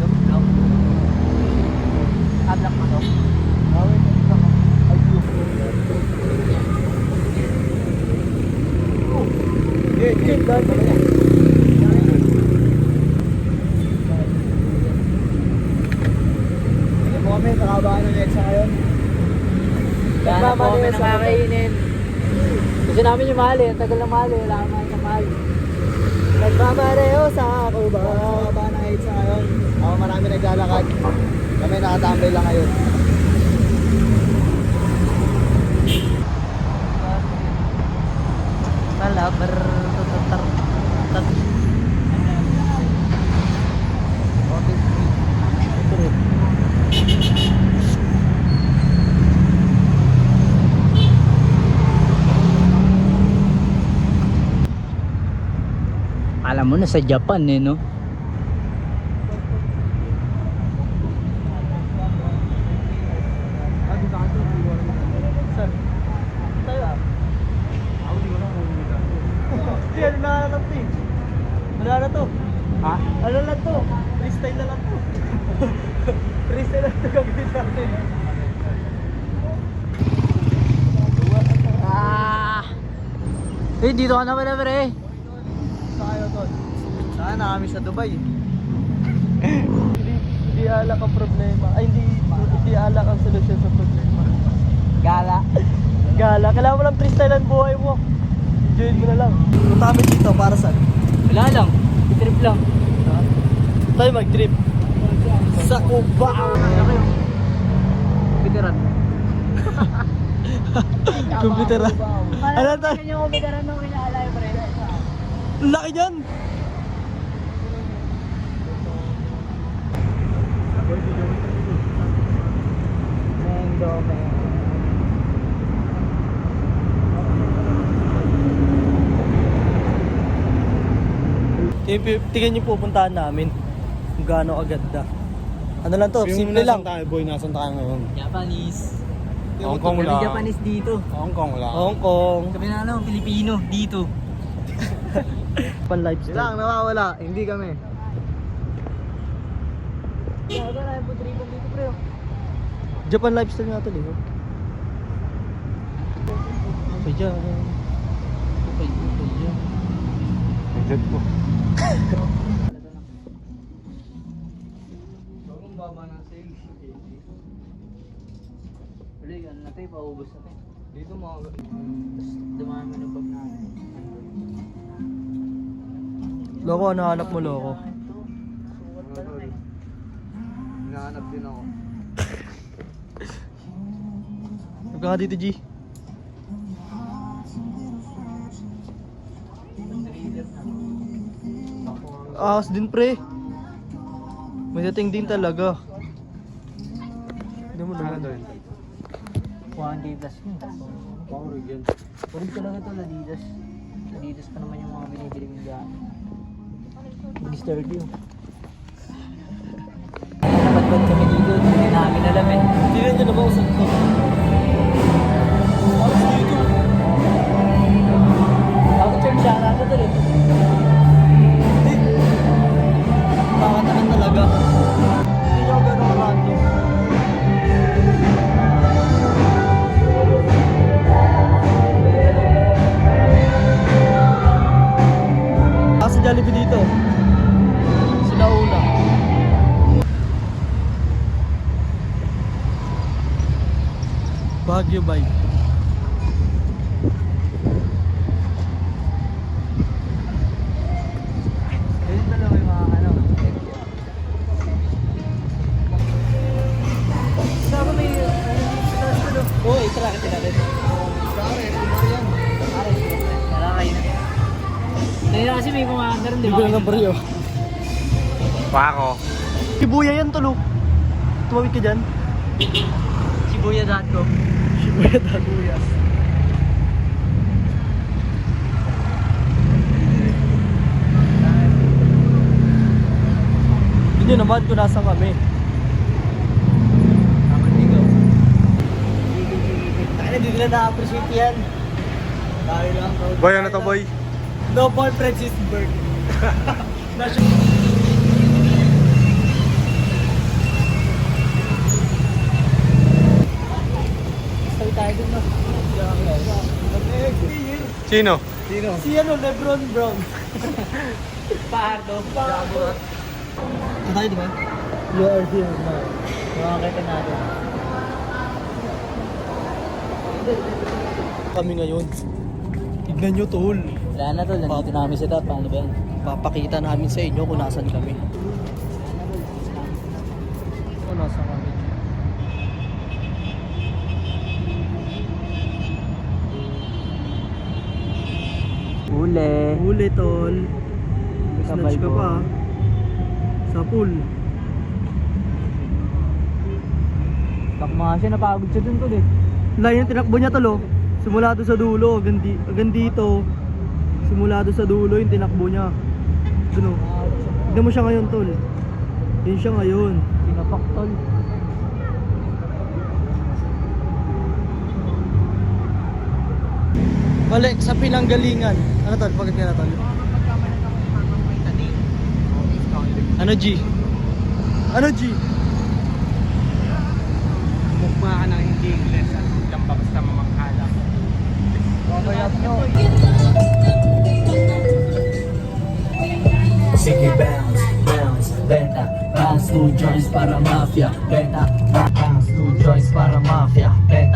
Dum-dum. Adlock mo to. Kami, nakabahan ng EDSA ngayon. Kaya po kami nakakainin. Gusto namin yung mahal eh. Ang tagal na mahal eh. Wala kang mahal na mahal. Nagmamareho sa ako ba? Nakabahan ng EDSA ngayon. Ako marami naglalakad. Kami nakatambay lang ngayon. Malabar. Alam mo na sa Japan eh, no? Hindi, ano na lang to eh. Wala na to. Ha? Ano lang to? Freestyle na lang to. Freestyle lang to gagawin natin. Ah! Eh, dito ka na pala, pre. Saan to? Saan na kami sa Dubai? Hindi alak ang problema. Ay, hindi alak ang solusyon sa problema. Gala. Gala, kailangan mo lang freestyle ang buhay mo. Enjoy mo na lang. Punta kami dito para saan? Wala lang. Trip lang. Tayo mag-trip. Sa Cubao. Bitiran. Computer ah. Ano to? Kanya ko bitiran nung inaalay, pre. Laki dyan! Mango, man. Tingnan niyo pupuntahan namin kung gaano aganda. Ano lang to, simple lang. Boy, nasan tayo ngayon? Japanese. Hong Kong Kami lang. Japanese dito. Hong Kong lang. Hong Kong. Kami na ano, Pilipino dito. Pan lifestyle. Silang nawawala, hindi kami. Kaya ba na po tripon dito, pre? Japan lifestyle nga to, oh. So dyan. Kupay dyan. Legit po. Ulit, ano na tayo, paubos na tayo. Dito mga... Tapos dumami ng bag namin. Loko, ano hanap mo, loko? Hinahanap din ako. Huwag ka dito, G. Ahas din, pre. May dating din talaga. Hindi mo naman. doon? 1K plus yun. Power again. Pwede talaga ito, Adidas. Adidas pa naman yung mga binibili ng daan. Mr. Dio. Napagpad kami dito, hindi namin alam eh. Hindi rin dyan naman usap ko. Ahas dito. Ako church siya, nato to rin. Hindi. Makatakan talaga. Hindi nyo gano'ng random. Sa Jollibee dito. Sila una. Baguio bike. Ganyan talaga yung mga ano. Saan may oo, isa lang natin. Wala kayo na. Dahil na kasi may kumahanda rin, di ba? Libre ng baryo. Pako. Shibuya yan, tulo. Tumawid ka dyan. Shibuya.com. Shibuya Daguyas. Hindi naman kung nasan kami. Tayo na, hindi nila na-appreciate yan. Tayo lang. Boy, ano to boy? No boyfriend is bird. Stay tayo dun na. Sino? Si ano, Lebron Brown. Pardo. Ito tayo, di ba? You are here now. Makakita natin. Kami ngayon. Tignan nyo, tol. Wala na tol, nandito namin sa top. Paano ba yan? Papakita namin sa inyo kung nasan kami. Kung nasan kami. Uli. Huli, tol. Snatch ka pa. Sa pool. Takma siya, napagod siya dun tol eh. Layo yung tinakbo niya, tol, oh. Simula doon sa dulo, hanggang dito. Simula doon sa dulo yung tinakbo niya. Doon, oh. Tignan mo siya ngayon, tol. Yun siya ngayon. Pinapak tol. Balik sa pinanggalingan. Ano, tol? Pagkat ka na, tol? Ano, G? Ano, G? Mukma ka ng hindi English at lang pa basta mamangkala. Babayat nyo. Sige, bounce, bounce, beta. Bounce, 2 joints para mafia, beta. Bounce, 2 joints para mafia, beta.